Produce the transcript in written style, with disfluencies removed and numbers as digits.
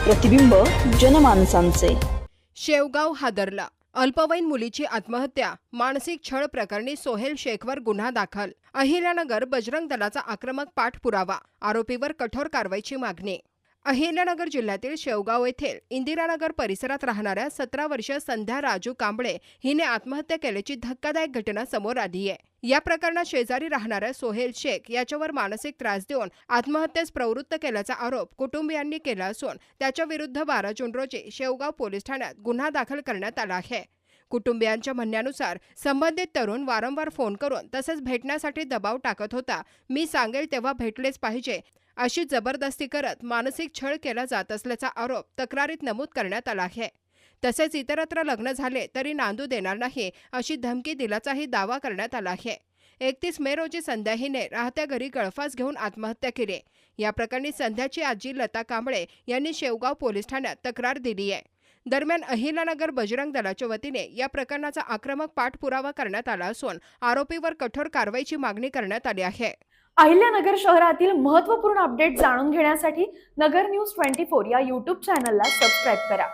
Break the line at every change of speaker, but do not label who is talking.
प्रतिबिंब जनमानसांचे।
शेवगाव हादरला, अल्पवयीन मुलीची आत्महत्या, मानसिक छळ प्रकरणी सोहेल शेखवर गुन्हा दाखल। अहिल्यानगर बजरंग दलाचा आक्रमक पाठपुरावा, आरोपीवर कठोर कारवाईची मागणी। अहिल्यानगर जिल्ह्यातील शेवगाव येथील इंदिरानगर परिसरात राहणाऱ्या 17 वर्षीय संध्या राजू कांबळे हिने आत्महत्या केल्याची धक्कादायक घटना समोर आली आहे। या प्रकरणात शेजारी राहणाऱ्या सोहेल शेख याच्यावर मानसिक त्रास देऊन आत्महत्येस प्रवृत्त केल्याचा आरोप कुटुंबियांनी केला असून त्याच्या विरुद्ध 12 जून रोजी शेवगाव पोलीस ठाण्यात गुन्हा दाखल करण्यात आला आहे। कुटुंबियांच्या म्हणण्यानुसार संबंधित तरुण वारंवार फोन करून तसेच भेटण्यासाठी दबाव टाकत होता। मी सांगेल तेव्हा भेटलेच पाहिजे अशी जबरदस्ती करत मानसिक छळ केला जात असल्याचा आरोप तक्रारीत नमूद करण्यात आला आहे। तसेच इतरत्र लग्न झाले तरी नांदू देणार नाही अशी धमकी दिल्याचाही दावा करण्यात आला आहे। 31 मे रोजी संध्या हिने राहत्या घरी गळफास घेऊन आत्महत्या केली। या प्रकरणी संध्याची आजी लता कांबळे यांनी शेवगाव पोलीस ठाण्यात तक्रार दिली आहे। दरम्यान अहिल्यानगर बजरंग दलाच्या वतीने या प्रकरणाचा आक्रमक पाठपुरावा करण्यात आला असून आरोपीवर कठोर कारवाईची मागणी करण्यात आली आहे।
अहिल्यानगर शहरातील महत्त्वपूर्ण अपडेट जाणून घेण्यासाठी नगर न्यूज 24 या YouTube चॅनलला सबस्क्राइब करा।